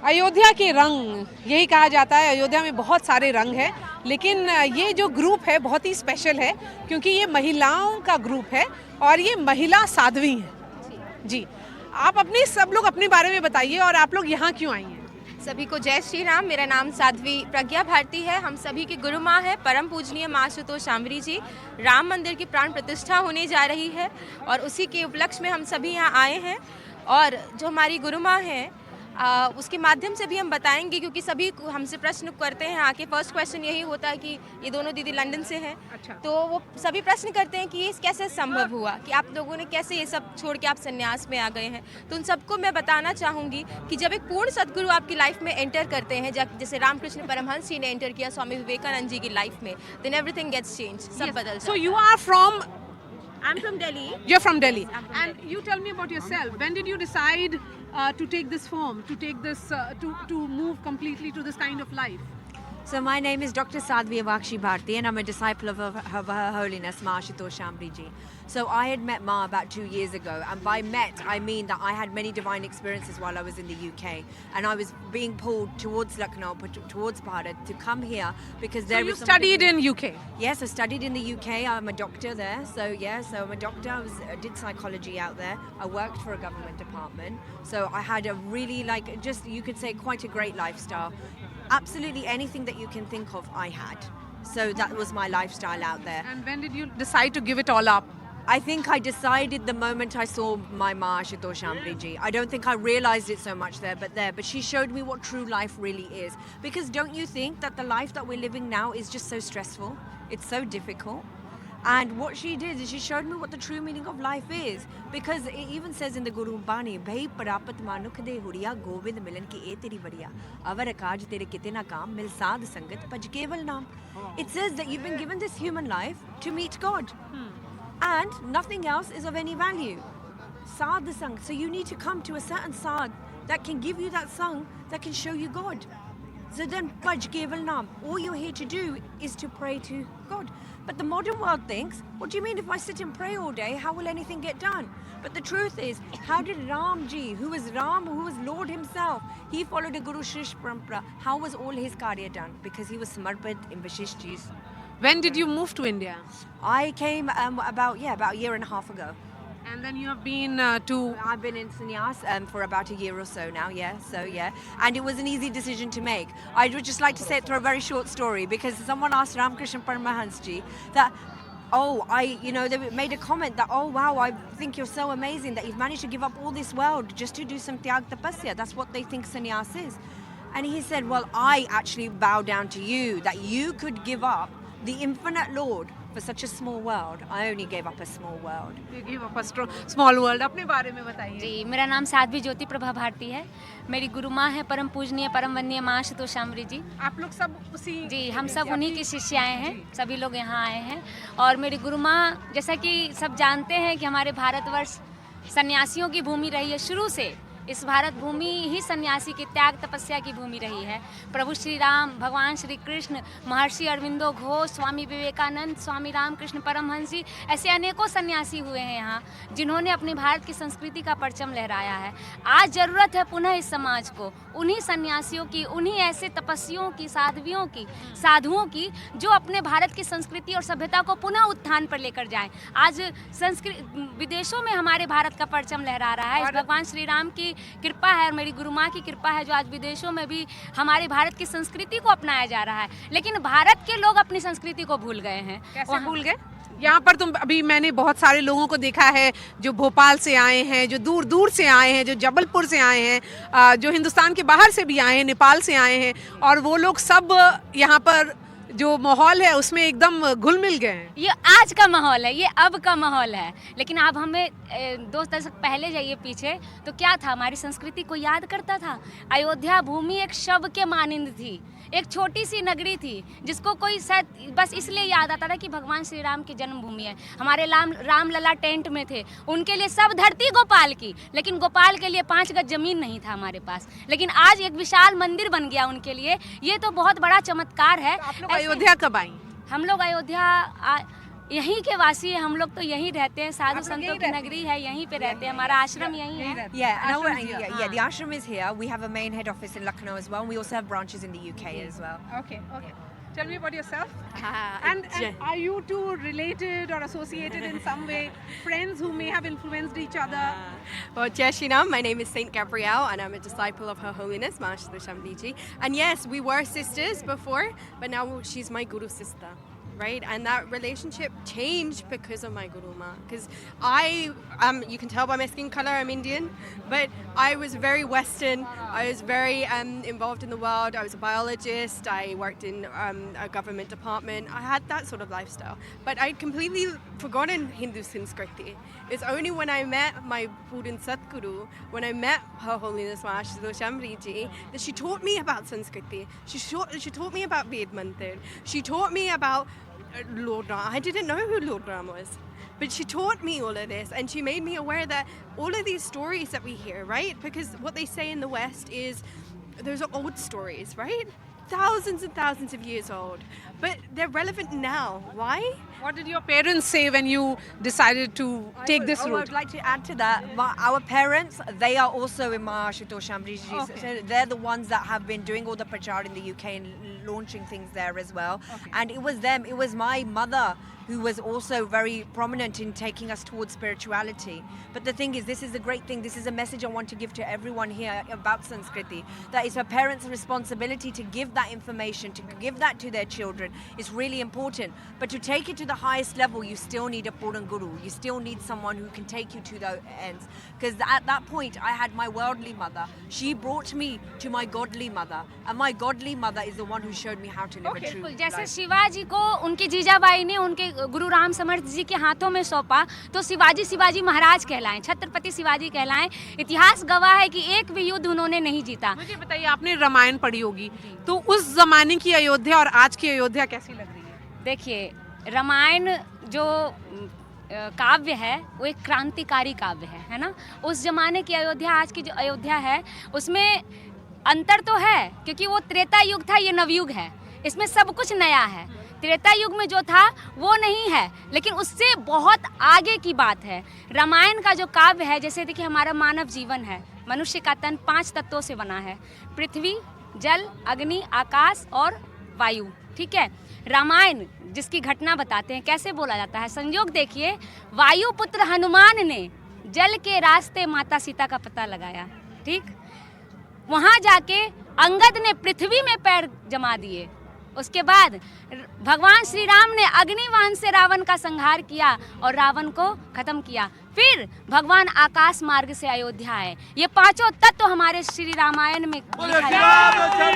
अयोध्या के रंग, यही कहा जाता है। अयोध्या में बहुत सारे रंग हैं, लेकिन ये जो ग्रुप है बहुत ही स्पेशल है क्योंकि ये महिलाओं का ग्रुप है और ये महिला साध्वी हैं। जी, आप सब लोग अपने बारे में बताइए और आप लोग यहाँ क्यों आई हैं? सभी को जय श्री राम। मेरा नाम साध्वी प्रज्ञा भारती है। हम सभी की गुरु माँ है परम पूजनीय माँ आशुतोष शांभरी जी। राम मंदिर की प्राण प्रतिष्ठा होने जा रही है और उसी के उपलक्ष्य में हम सभी यहाँ आए हैं। और जो हमारी गुरु माँ हैं उसके माध्यम से भी हम बताएंगे, क्योंकि सभी हमसे प्रश्न करते हैं आके। फर्स्ट क्वेश्चन यही होता है कि ये दोनों दीदी लंदन से हैं। अच्छा। तो वो सभी प्रश्न करते हैं कि ये कैसे संभव हुआ, कि आप लोगों ने कैसे ये सब छोड़ के आप संन्यास में आ गए हैं। तो उन सबको मैं बताना चाहूँगी कि जब एक पूर्ण सदगुरु आपकी लाइफ में एंटर करते हैं, जैसे रामकृष्ण परमहंस जी ने एंटर किया स्वामी विवेकानंद जी की लाइफ में, देन एवरीथिंग गेट्स चेंज, सब बदल। So you are from? I'm from Delhi. You're from Delhi. I'm from And you tell me about yourself. When did you decide to take this form, to take this, to move completely to this kind of life? So my name is Dr. Sadhvi Avakshi Bharti and I'm a disciple of Her Holiness Ma Ashutosh Shambhri Ji. So I had met Ma about 2 years ago, and by met I mean that I had many divine experiences while I was in the UK, and I was being pulled towards Lucknow, towards Bharat, to come here because there So you was studied in UK? Yes, I studied in the UK. I'm a doctor there. So I'm a doctor. I did psychology out there. I worked for a government department. So I had a really, you could say, quite a great lifestyle. Absolutely anything that you can think of, I had. So that was my lifestyle out there. And when did you decide to give it all up? I think I decided the moment I saw my Ma Ashutosh Shambhri Ji. I don't think I realized it so much but she showed me what true life really is. Because don't you think that the life that we're living now is just so stressful? It's so difficult. And what she did is she showed me what the true meaning of life is. Because it even says in the Guru Bani, Bhai parapat manukh de huriya govind milan ki e teri badiya. Avar akaaj tere kite na kaam mil saad sangat paj keval naam. It says that you've been given this human life to meet God. And nothing else is of any value. Sad sang. So you need to come to a certain sad that can give you that sang that can show you God. So then Paj Keval Naam. All you're here to do is to pray to God. But the modern world thinks, what do you mean if I sit and pray all day, how will anything get done? But the truth is, how did Ram Ji, who was Lord himself, he followed a Guru Shish Parampara, how was all his karya done? Because he was Samarpit in Vashishthis. When did you move to India? I came about a year and a half ago. And then you have been I've been in sannyas for about a year or so now, and it was an easy decision to make. I would just like to say it through a very short story, because someone asked Ramkrishna Paramahansa Ji that, they made a comment that, oh wow, I think you're so amazing that you've managed to give up all this world just to do some tyag tapasya. That's what they think sannyas is. And he said, well, I actually bow down to you that you could give up the infinite Lord for such a small world. I only gave up a small world. You gave up a small world. अपने बारे में बताइए। जी, मेरा नाम साध्वी ज्योति प्रभा भारती है। मेरी गुरु माँ है परम पूजनीय परम वंदनीय माँ आशुतोष शांभरी जी। आप लोग सब उसी? जी, हम सब उन्हीं की शिष्याएं हैं। सभी लोग यहाँ आए हैं। और मेरी गुरु माँ, जैसा कि सब जानते हैं कि हमारे भारतवर्ष सन्यासियों की भूमि रही है शुरू से। इस भारत भूमि ही सन्यासी की त्याग तपस्या की भूमि रही है। प्रभु श्री राम, भगवान श्री कृष्ण, महर्षि अरविंदो घोष, स्वामी विवेकानंद, स्वामी रामकृष्ण परमहंस जी, ऐसे अनेकों सन्यासी हुए हैं यहाँ, जिन्होंने अपने भारत की संस्कृति का परचम लहराया है। आज ज़रूरत है पुनः इस समाज को उन्हीं सन्यासियों की, उन्हीं ऐसे तपस्वियों की, साधुओं की जो अपने भारत की संस्कृति और सभ्यता को पुनः उत्थान पर लेकर जाएं। आज विदेशों में हमारे भारत का परचम लहरा रहा है। भगवान श्री राम की कृपा है और मेरी गुरु माँ की कृपा है जो आज विदेशों में भी हमारे भारत की संस्कृति को अपनाया जा रहा है। लेकिन भारत के लोग अपनी संस्कृति को भूल गए हैं। कैसे भूल गए? यहाँ पर अभी मैंने बहुत सारे लोगों को देखा है जो भोपाल से आए हैं, जो दूर दूर से आए हैं, जो जबलपुर से आए हैं, जो हिंदुस्तान के बाहर से भी आए हैं, नेपाल से आए हैं, और वो लोग सब यहाँ पर जो माहौल है उसमें एकदम घुल मिल गए हैं। ये आज का माहौल है, ये अब का माहौल है। लेकिन आप हमें 2 दशक पहले जाइए पीछे, तो क्या था? हमारी संस्कृति को याद करता था। अयोध्या भूमि एक शव के मानिंद थी, एक छोटी सी नगरी थी जिसको कोई शायद बस इसलिए याद आता था कि भगवान श्री राम की जन्मभूमि है। हमारे राम लला टेंट में थे, उनके लिए सब धरती गोपाल की, लेकिन गोपाल के लिए 5 गज जमीन नहीं था हमारे पास। लेकिन आज एक विशाल मंदिर बन गया उनके लिए। ये तो बहुत बड़ा चमत्कार है। आप लोग अयोध्या कब आई? हम लोग अयोध्या यहीं के वासी है, हम लोग तो यहीं रहते हैं, साधु संतों की नगरी है, यहीं पे रहते हैं, हमारा आश्रम यहीं है। Yeah, and the ashram is here. We have a main head office in Lucknow as well. And we also have branches in the UK as well. Okay. Tell me about yourself. Ah, And are you two related or associated in some way? Friends who may have influenced each other? Well, Jai Shri Ram, my name is Saint Gabrielle and I'm a disciple of Her Holiness Mahashita Shambhiji Ji. And yes, we were sisters before, but now she's my Guru sister, right? And that relationship changed because of my Guru Ma. Because you can tell by my skin color, I'm Indian, but I was very Western. I was very involved in the world. I was a biologist. I worked in a government department. I had that sort of lifestyle. But I'd completely forgotten Hindu Sanskriti. It's only when I met my Buddhan Satguru, when I met Her Holiness Mahashita Shambhiji Ji, that she taught me about Sanskriti. She taught me about Ved Mantir. She taught me about Lord Ram. I didn't know who Lord Ram was. But she taught me all of this and she made me aware that all of these stories that we hear, right? Because what they say in the West is those are old stories, right? Thousands and thousands of years old. But they're relevant now. Why? What did your parents say when you decided to take this I route? would like to add to that. Our parents, they are also in Mahashita Shambhiji Ji. Okay. So they're the ones that have been doing all the prachar in the UK and launching things there as well. Okay. And it was them, it was my mother who was also very prominent in taking us towards spirituality. But the thing is, this is a great thing. This is a message I want to give to everyone here about Sanskriti. That it's a parent's responsibility to give that information, to give that to their children. It's really important. But to take it to the highest level, you still need a Purana Guru. You still need someone who can take you to the ends. Because at that point, I had my worldly mother. She brought me to my godly mother. And my godly mother is the one who showed me how to live a true बिल्कुल, जैसे life. Shivaji को उनकी जीजाबाई ने उनके गुरु राम समर्थ जी के हाथों में सौंपा, तो शिवाजी महाराज कहलाएं, छत्रपति शिवाजी कहलाएं। इतिहास गवाह है कि एक भी युद्ध उन्होंने नहीं जीता। मुझे बताइए, आपने रामायण पढ़ी होगी, तो उस जमाने की अयोध्या और आज की अयोध्या कैसी लग रही है? देखिए, रामायण जो काव्य है वो एक क्रांतिकारी काव्य है ना। उस जमाने की अयोध्या, आज की जो अयोध्या है, उसमें अंतर तो है क्योंकि वो त्रेता युग था, ये नवयुग है, इसमें सब कुछ नया है। त्रेता युग में जो था वो नहीं है, लेकिन उससे बहुत आगे की बात है। रामायण का जो काव्य है, जैसे देखिए हमारा मानव जीवन है, मनुष्य का तन 5 तत्वों से बना है, पृथ्वी, जल, अग्नि, आकाश और वायु, ठीक है। रामायण जिसकी घटना बताते हैं, कैसे बोला जाता है, संयोग देखिए, वायुपुत्र हनुमान ने जल के रास्ते माता सीता का पता लगाया, ठीक। वहाँ जाके अंगद ने पृथ्वी में पैर जमा दिए, उसके बाद भगवान श्री राम ने अग्निबाण से रावण का संहार किया और रावण को खत्म किया। फिर भगवान आकाश मार्ग से अयोध्या आए। ये 5 तत्व हमारे श्री रामायण में लिखा है।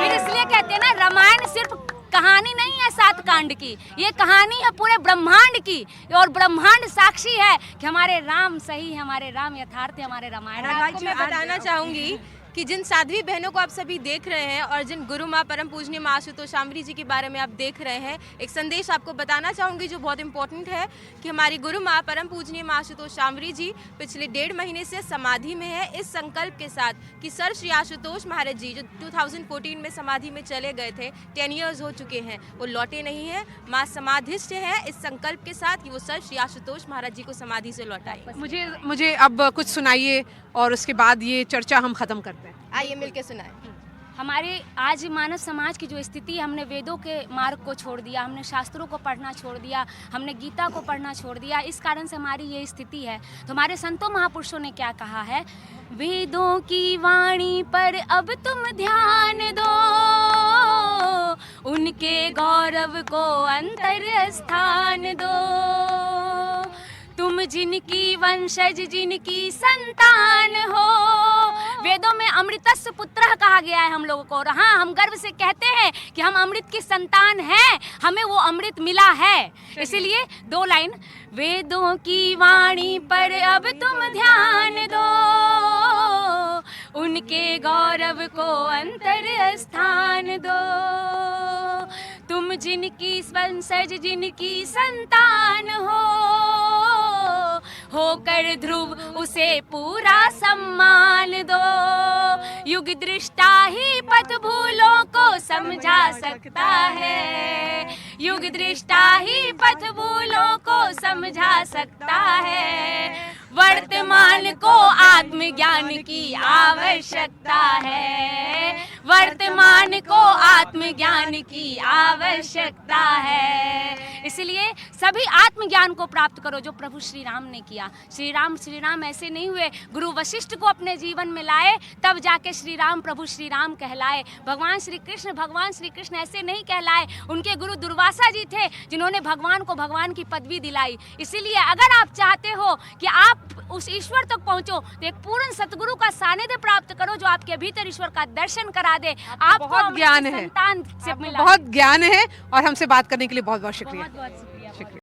फिर इसलिए कहते हैं ना, रामायण सिर्फ कहानी नहीं है 7 कांड की, ये कहानी है पूरे ब्रह्मांड की, और ब्रह्मांड साक्षी है कि हमारे राम सही है, हमारे राम यथार्थ है, हमारे रामायण। आपको मैं बताना चाहूँगी कि जिन साध्वी बहनों को आप सभी देख रहे हैं और जिन गुरु माँ परम पूजनीय माँ आशुतोष शामरी जी के बारे में आप देख रहे हैं, एक संदेश आपको बताना चाहूँगी जो बहुत इंपॉर्टेंट है कि हमारी गुरु माँ परम पूजनीय माँ आशुतोष शामरी जी पिछले 1.5 महीने से समाधि में है, इस संकल्प के साथ कि सर श्री आशुतोष महाराज जी जो 2014 में समाधि में चले गए थे, 10 ईयर्स हो चुके हैं, वो लौटे नहीं हैं। माँ समाधिष्ठ है इस संकल्प के साथ कि वो सर श्री आशुतोष महाराज जी को समाधि से लौटाए। मुझे अब कुछ सुनाइए और उसके बाद ये चर्चा हम खत्म करते हैं। आइए मिलके सुनाएं। हमारे आज मानव समाज की जो स्थिति है, हमने वेदों के मार्ग को छोड़ दिया, हमने शास्त्रों को पढ़ना छोड़ दिया, हमने गीता को पढ़ना छोड़ दिया, इस कारण से हमारी ये स्थिति है। तो हमारे संतों महापुरुषों ने क्या कहा है, वेदों की वाणी पर अब तुम ध्यान दो, उनके गौरव को अंतर स्थान दो, तुम जिनकी वंशज जिनकी संतान हो। वेदों में अमृतस्य पुत्रः कहा गया है हम लोगों को, और हाँ, हम गर्व से कहते हैं कि हम अमृत की संतान हैं, हमें वो अमृत मिला है। इसीलिए 2 लाइन, वेदों की वाणी पर अब तुम ध्यान दो, उनके गौरव को अंतर स्थान दो, तुम जिनकी वंशज जिनकी संतान होकर ध्रुव उसे पूरा सम्मान दो, युग दृष्टा ही पथ भूलों को समझा सकता है, युग दृष्टा ही पथ भूलों को समझा सकता है, वर्तमान को आत्मज्ञान की आवश्यकता है, वर्तमान को आत्मज्ञान की आवश्यकता है। इसलिए सभी आत्मज्ञान को प्राप्त करो जो प्रभु श्री राम ने किया। श्री राम ऐसे नहीं हुए, गुरु वशिष्ठ को अपने जीवन में लाए तब जाके श्री राम प्रभु श्री राम कहलाए। भगवान श्री कृष्ण ऐसे नहीं कहलाए, उनके गुरु दुर्वासा जी थे जिन्होंने भगवान को भगवान की पदवी दिलाई। इसीलिए अगर आप चाहते हो कि आप उस ईश्वर तक पहुंचो तो एक पूर्ण सतगुरु का सानिध्य प्राप्त करो जो आपके भीतर ईश्वर का दर्शन करा दे। आपको बहुत ज्ञान है, संतान से मिला, बहुत ज्ञान है और हमसे बात करने के लिए बहुत बहुत शुक्रिया। बहुत शुक्रिया।